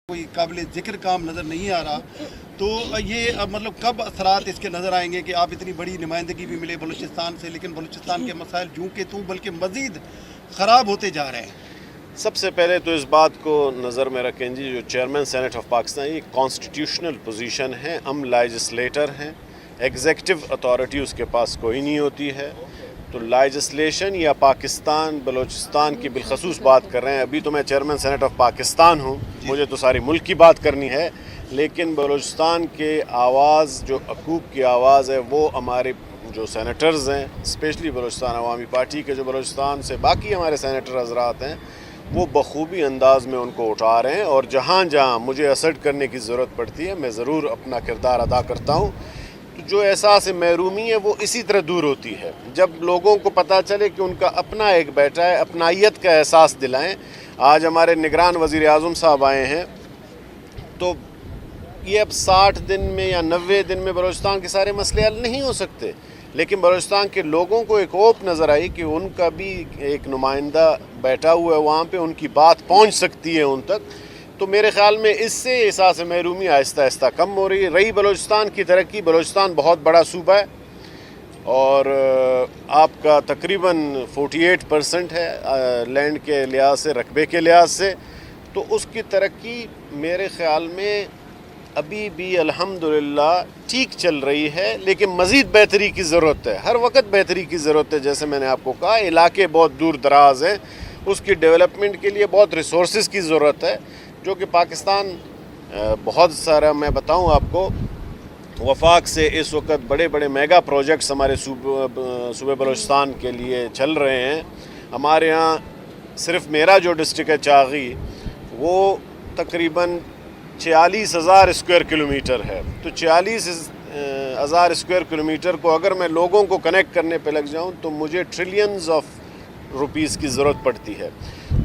कोई काबिल ज़िक्र काम नज़र नहीं आ रहा, तो ये अब मतलब कब असरात इसके नज़र आएंगे कि आप इतनी बड़ी नुमाइंदगी भी मिले बलूचिस्तान से, लेकिन बलूचिस्तान के मसाइल जूं के तूं बल्कि मज़ीद ख़राब होते जा रहे हैं। सबसे पहले तो इस बात को नज़र में रखें जी, जो चेयरमैन सेनेट ऑफ पाकिस्तान ये कॉन्स्टिट्यूशनल पोजीशन है, हम लेजिस्लेटर हैं, एग्जीक्यूटिव अथॉरिटी उसके पास कोई नहीं होती है। तो लेजिस्लेशन या पाकिस्तान बलूचिस्तान की बिलखसूस बात कर रहे हैं। अभी तो मैं चेयरमैन सेनेट ऑफ पाकिस्तान हूँ, मुझे तो सारी मुल्क की बात करनी है, लेकिन बलूचिस्तान के आवाज़ जो हकूक़ की आवाज़ है वो हमारे जो सेनेटर्स हैं, स्पेशली बलूचिस्तान अवामी पार्टी के जो बलूचिस्तान से बाकी हमारे सेनेटर हजरात हैं, वो बखूबी अंदाज़ में उनको उठा रहे हैं। और जहाँ जहाँ मुझे असर्ट करने की ज़रूरत पड़ती है मैं ज़रूर अपना किरदार अदा करता हूँ। जो एहसास महरूमी है वो इसी तरह दूर होती है जब लोगों को पता चले कि उनका अपना एक बेटा है, अपनाइयत का एहसास दिलाएं। आज हमारे निगरान वज़ीर आज़म साहब आए हैं, तो ये अब 60 दिन में या 90 दिन में बलूचिस्तान के सारे मसले हल नहीं हो सकते, लेकिन बलूचिस्तान के लोगों को एक होप नज़र आई कि उनका भी एक नुमाइंदा बैठा हुआ है वहाँ पे, उनकी बात पहुँच सकती है उन तक। तो मेरे ख़्याल में इससे एहसास महरूमी आहिस्ता आहिस्ता कम हो रही है। रही बलूचिस्तान की तरक्की, बलूचिस्तान बहुत बड़ा सूबा है और आपका तकरीबन 48% है लैंड के लिहाज से, रकबे के लिहाज से, तो उसकी तरक्की मेरे ख़्याल में अभी भी अल्हम्दुलिल्लाह ठीक चल रही है, लेकिन मज़ीद बेहतरी की ज़रूरत है। हर वक्त बेहतरी की ज़रूरत है। जैसे मैंने आपको कहा, इलाके बहुत दूर दराज हैं, उसकी डेवलपमेंट के लिए बहुत रिसोर्सेज की ज़रूरत है, जो कि पाकिस्तान बहुत सारा, मैं बताऊं आपको, वफाक से इस वक्त बड़े बड़े मेगा प्रोजेक्ट्स हमारे सूबे बलूचिस्तान के लिए चल रहे हैं। हमारे यहाँ सिर्फ मेरा जो डिस्ट्रिक्ट है चागी, वो तकरीबन 46,000 स्क्वायर किलोमीटर है। तो 46,000 स्क्वायर किलोमीटर को अगर मैं लोगों को कनेक्ट करने पे लग जाऊं तो मुझे ट्रिलियंस ऑफ रुपीस की ज़रूरत पड़ती है।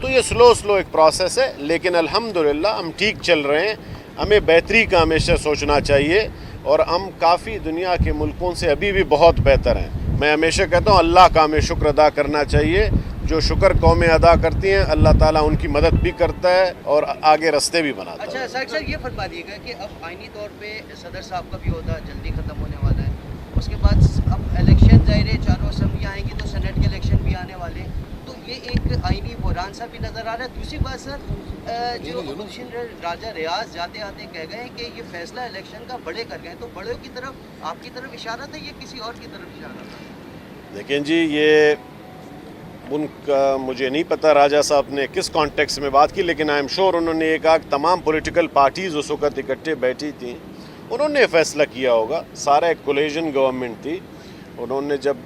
तो ये स्लो एक प्रोसेस है, लेकिन अल्हम्दुलिल्लाह हम ठीक चल रहे हैं। हमें बेहतरी का हमेशा सोचना चाहिए और हम काफ़ी दुनिया के मुल्कों से अभी भी बहुत बेहतर हैं। मैं हमेशा कहता हूँ अल्लाह का हमें शुक्र अदा करना चाहिए। जो शुक्र कौमें अदा करती हैं, अल्लाह ताला उनकी मदद भी करता है और आगे रास्ते भी बनाता है। अच्छा सर, ये फरमा दिएगा कि अब आइनी तौर पे सदर साहब का भी होता जल्दी ख़त्म होने वाला है, उसके बाद अब इलेक्शन ज़ाहिर है, चारों असम्बलियाँ आएंगी तो सेनेट के इलेक्शन भी आने वाले, तो ये एक आइनी बहरान सा भी नज़र आ रहा है। दूसरी बात सर, जो अपोजिशन राजा रियाज जाते आते कह गए कि ये फैसला इलेक्शन का बड़े कर गए, तो बड़े की तरफ आपकी तरफ इशारा था या किसी और की तरफ इशारा था? देखें जी, ये उनका मुझे नहीं पता राजा साहब ने किस कॉन्टेक्स्ट में बात की, लेकिन आई एम श्योर उन्होंने ये कहा कि तमाम पॉलिटिकल पार्टीज़ उस वक्त इकट्ठे बैठी थी, उन्होंने फैसला किया होगा। सारा एक कोलिशन गवर्नमेंट थी। उन्होंने जब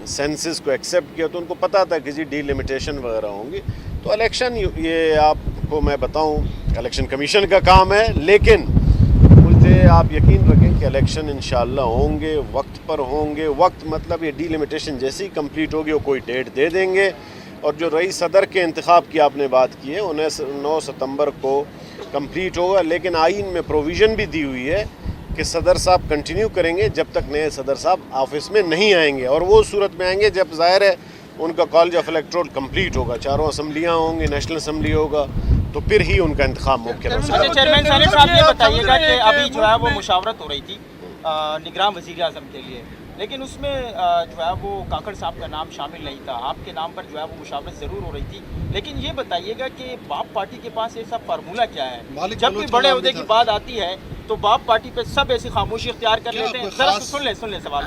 सेंसस को एक्सेप्ट किया तो उनको पता था कि जी डीलिमिटेशन वगैरह होंगी। तो इलेक्शन, ये आपको मैं बताऊं, इलेक्शन कमीशन का काम है, लेकिन मुझे आप यकीन रखें कि इलेक्शन इंशाअल्लाह होंगे, वक्त पर होंगे। वक्त मतलब ये डीलिमिटेशन जैसे ही कंप्लीट होगी वो कोई डेट दे देंगे। और जो रई सदर के इंतखाब की आपने बात की है, 9 सितंबर को कंप्लीट होगा, लेकिन आइन में प्रोविज़न भी दी हुई है कि सदर साहब कंटिन्यू करेंगे जब तक नए सदर साहब ऑफिस में नहीं आएंगे, और वो सूरत में आएंगे जब ज़ाहिर है उनका कॉलेज ऑफ इलेक्टोरल कंप्लीट होगा, चारों असम्बलियाँ होंगी, नेशनल असम्बली होगा, तो फिर ही उनका इंतखाब मुमकिन हो सकता है। अच्छा चेयरमैन साहब ये बताइएगा कि अभी जो है वो मुशावरत हो रही थी निगरान वज़ीर आज़म के लिए, लेकिन उसमें जो है वो काकड़ साहब का नाम शामिल नहीं था, आपके नाम पर जो है वो मुशावरत ज़रूर हो रही थी। लेकिन ये बताइएगा कि बाप पार्टी के पास ऐसा फार्मूला क्या है, जब भी बड़े अहदे की बात आती है तो बाप पार्टी पे सब ऐसी खामोशी इख्तियार कर लेते हैं। जरा सुन ले सवाल,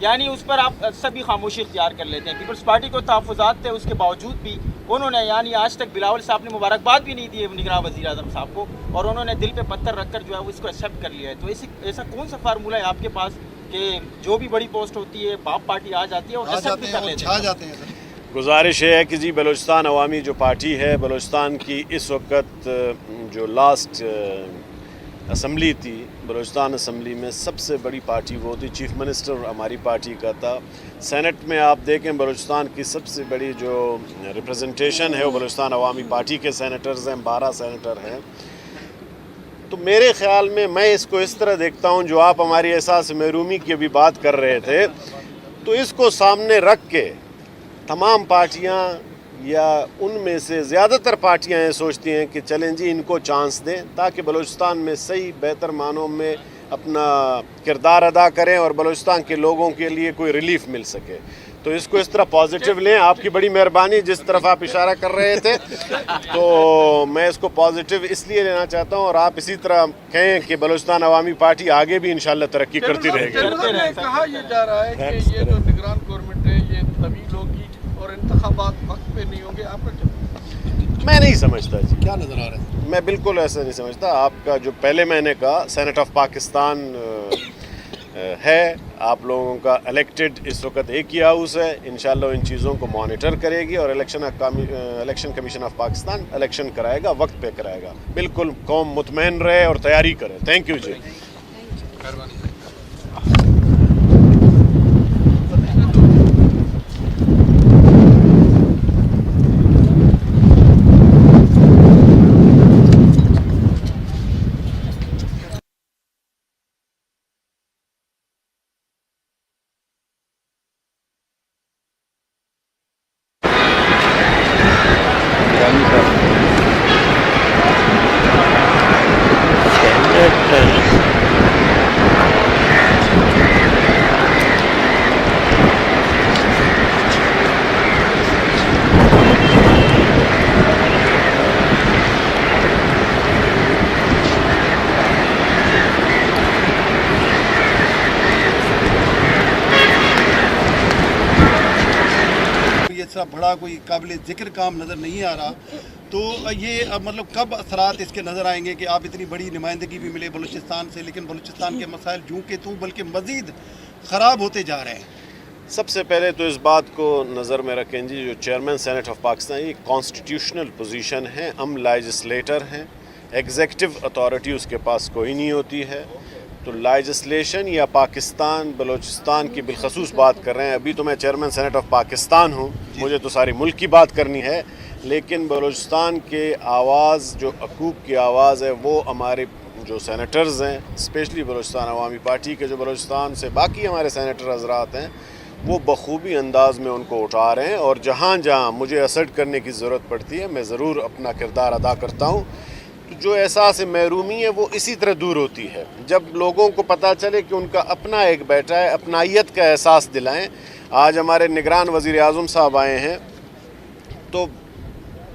यानी उस पर आप सभी खामोशी इख्तियार कर लेते हैं। पीपल्स पार्टी को तहफ़्फ़ुज़ात थे, उसके बावजूद भी उन्होंने यानी आज तक बिलावल साहब ने मुबारकबाद भी नहीं दी है निगरान वज़ीर आज़म साहब को, और उन्होंने दिल पे पत्थर रखकर जो है वो इसको एक्सेप्ट कर लिया है। तो ऐसा कौन सा फार्मूला है आपके पास कि जो भी बड़ी पोस्ट होती है बाप पार्टी आ जाती है और एक्सेप्ट भी कर लेते हैं? गुजारिश है कि जी बलूचिस्तान अवामी जो पार्टी है, बलूचिस्तान की इस वक्त जो लास्ट असम्बली थी, बलूचिस्तान असम्बली में सबसे बड़ी पार्टी वो थी, चीफ मिनिस्टर हमारी पार्टी का था। सेनेट में आप देखें बलूचिस्तान की सबसे बड़ी जो रिप्रेजेंटेशन है वो बलूचिस्तान अवामी पार्टी के सेनेटर्स हैं, 12 सेनेटर हैं। तो मेरे ख़्याल में मैं इसको इस तरह देखता हूँ, जो आप हमारी एहसास महरूमी की भी बात कर रहे थे, तो इसको सामने रख के तमाम पार्टियाँ یا ان میں سے زیادہ تر پارٹیاں یہ سوچتی ہیں کہ چلیں جی ان کو چانس دیں تاکہ بلوچستان میں صحیح بہتر معنوں میں اپنا کردار ادا کریں اور بلوچستان کے لوگوں کے لیے کوئی ریلیف مل سکے. تو اس کو اس طرح پازیٹیو لیں. آپ کی بڑی مہربانی, جس طرف آپ اشارہ کر رہے تھے تو میں اس کو پازیٹیو اس لیے لینا چاہتا ہوں, اور آپ اسی طرح کہیں کہ بلوچستان عوامی پارٹی آگے بھی انشاءاللہ ترقی کرتی رہے گی. کہا یہ جا رہا ہے کہ یہ جو نگران گورنمنٹ ہے یہ طویل ہوگی اور انتخابات وقت پہ نہیں ہوں گے. آپ کا کیا؟ میں نہیں سمجھتا جی, کیا نظر آ رہا ہے؟ میں بالکل ایسا نہیں سمجھتا. آپ کا جو پہلے میں نے کہا سینٹ آف پاکستان ہے, آپ لوگوں کا الیکٹڈ اس وقت ایک ہی ہاؤس ہے, انشاءاللہ ان چیزوں کو مانیٹر کرے گی اور election commission of Pakistan election کرائے گا, وقت پہ کرائے گا. بالکل قوم مطمئن رہے اور تیاری کرے. تھینک یو جی. اس طرح بڑا کوئی قابل ذکر کام نظر نہیں آ رہا, تو یہ مطلب کب اثرات اس کے نظر آئیں گے کہ آپ اتنی بڑی نمائندگی بھی ملے بلوچستان سے, لیکن بلوچستان کے مسائل جوں کہ تو بلکہ مزید خراب ہوتے جا رہے ہیں. سب سے پہلے تو اس بات کو نظر میں رکھیں جی, جو چیئرمین سینٹ آف پاکستان یہ کانسٹیٹیوشنل پوزیشن ہے. ہم لیجسلیٹر ہیں, ایگزیکٹو اتھارٹی اس کے پاس کوئی نہیں ہوتی ہے. تو لیجسلیشن یا پاکستان بلوچستان کی بالخصوص بات کر رہے ہیں. ابھی تو میں چیئرمین سینٹ آف پاکستان ہوں, مجھے تو ساری ملک کی بات کرنی ہے, لیکن بلوچستان کے آواز جو حقوق کی آواز ہے وہ ہمارے جو سینیٹرز ہیں, اسپیشلی بلوچستان عوامی پارٹی کے جو بلوچستان سے باقی ہمارے سینیٹر حضرات ہیں, وہ بخوبی انداز میں ان کو اٹھا رہے ہیں. اور جہاں جہاں مجھے اسرٹ کرنے کی ضرورت پڑتی ہے میں ضرور اپنا کردار ادا کرتا ہوں. جو احساس محرومی ہے وہ اسی طرح دور ہوتی ہے جب لوگوں کو پتہ چلے کہ ان کا اپنا ایک بیٹا ہے, اپنائیت کا احساس دلائیں. آج ہمارے نگران وزیر اعظم صاحب آئے ہیں, تو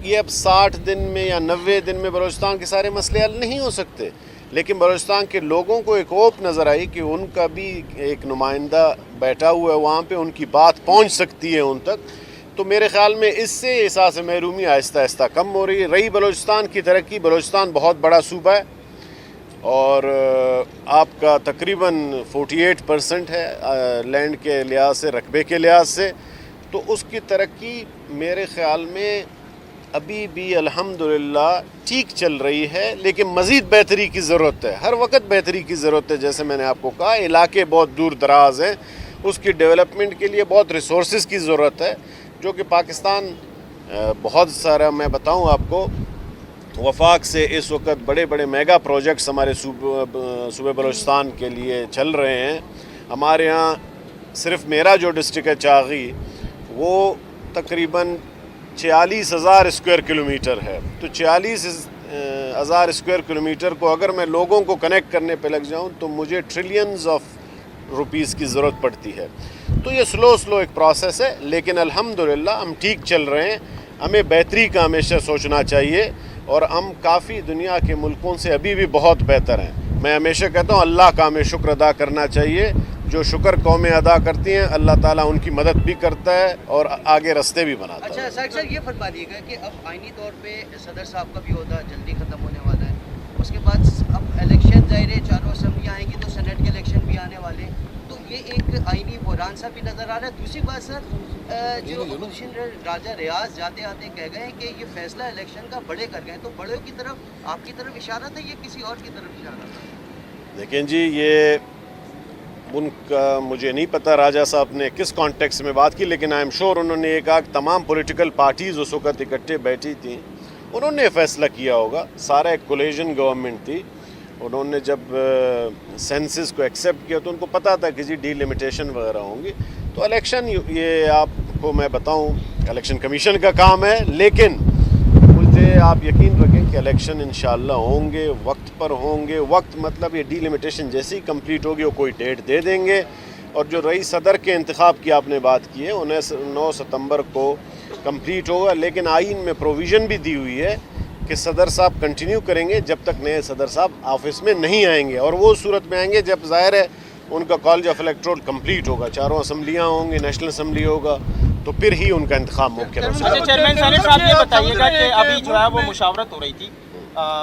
یہ اب 60 دن میں یا 90 دن میں بلوچستان کے سارے مسئلے حل نہیں ہو سکتے, لیکن بلوچستان کے لوگوں کو ایک ہوپ نظر آئی کہ ان کا بھی ایک نمائندہ بیٹھا ہوا ہے وہاں پہ, ان کی بات پہنچ سکتی ہے ان تک. تو میرے خیال میں اس سے احساس محرومی آہستہ آہستہ کم ہو رہی ہے. رہی بلوچستان کی ترقی, بلوچستان بہت بڑا صوبہ ہے اور آپ کا تقریباً 48% ہے لینڈ کے لحاظ سے, رقبے کے لحاظ سے. تو اس کی ترقی میرے خیال میں ابھی بھی الحمدللہ ٹھیک چل رہی ہے, لیکن مزید بہتری کی ضرورت ہے. ہر وقت بہتری کی ضرورت ہے. جیسے میں نے آپ کو کہا علاقے بہت دور دراز ہیں, اس کی ڈیولپمنٹ کے لیے بہت ریسورسز کی ضرورت ہے, جو کہ پاکستان بہت سارا, میں بتاؤں آپ کو, وفاق سے اس وقت بڑے بڑے میگا پروجیکٹس ہمارے صوبے بلوچستان کے لیے چل رہے ہیں. ہمارے ہاں صرف میرا جو ڈسٹرکٹ ہے چاغی, وہ تقریباً 46,000 اسکوائر کلومیٹر ہے. تو 46,000 اسکوائر کلومیٹر کو اگر میں لوگوں کو کنیکٹ کرنے پہ لگ جاؤں تو مجھے ٹریلینز آف روپیز کی ضرورت پڑتی ہے. تو یہ سلو ایک پروسیس ہے, لیکن الحمدللہ ہم ٹھیک چل رہے ہیں. ہمیں بہتری کا ہمیشہ سوچنا چاہیے, اور ہم کافی دنیا کے ملکوں سے ابھی بھی بہت بہتر ہیں. میں ہمیشہ کہتا ہوں اللہ کا ہمیں شکر ادا کرنا چاہیے. جو شکر قومیں ادا کرتی ہیں اللہ تعالیٰ ان کی مدد بھی کرتا ہے اور آگے رستے بھی بناتا ہے. اچھا سر یہ فرما دیے گا کہ اب آئینی طور پہ صدر صاحب کا بھی عہدہ جلدی ختم ہونے والا ہے, اس کے بعد اب الیکشن ظاہر ہے, چاروں اسمبلیاں آئیں گی تو سینٹ کے الیکشن بھی آنے والے ہیں, تو یہ ایک آئینی بحران سا بھی نظر آ رہا ہے. دوسری بات سر, جو اپوزیشن راجہ ریاض جاتے آتے کہہ گئے کہ یہ فیصلہ الیکشن کا بڑے کر گئے, تو بڑوں کی طرف آپ کی طرف اشارہ تھا یا کسی اور کی طرف اشارہ تھا؟ دیکھیں جی, یہ ان کا مجھے نہیں پتہ راجہ صاحب نے کس کانٹیکس میں بات کی, لیکن آئی ایم شور انہوں نے یہ کہا کہ تمام پولیٹیکل پارٹیز اس وقت اکٹھے بیٹھی تھیں, انہوں نے فیصلہ کیا ہوگا. سارا ایک کولیجن گورنمنٹ تھی. انہوں نے جب سینسز کو ایکسیپٹ کیا تو ان کو پتہ تھا کہ جی ڈی لمیٹیشن وغیرہ ہوں گی. تو الیکشن یہ آپ आपको मैं बताऊं इलेक्शन कमीशन का काम है, लेकिन मुझे आप यकीन रखें कि इलेक्शन इंशाअल्लाह होंगे, वक्त पर होंगे। वक्त मतलब ये डिलिमिटेशन जैसे ही कंप्लीट होगी वो कोई डेट दे देंगे। और जो रईस सदर के इंतखाब की आपने बात की है 9 सितंबर को कंप्लीट होगा, लेकिन आइन में प्रोविज़न भी दी हुई है कि सदर साहब कंटिन्यू करेंगे जब तक नए सदर साहब ऑफिस में नहीं आएंगे, और वो सूरत में आएंगे जब ज़ाहिर है उनका कॉलेज ऑफ इलेक्टोरल कंप्लीट होगा, चारों असम्बलियाँ होंगी, नेशनल असम्बली होगा, तो फिर ही उनका इंतखाब मुमकिन हो सकता है। अच्छा चेयरमैन साहब ये बताइएगा कि अभी जो है वो मुशावरत हो रही थी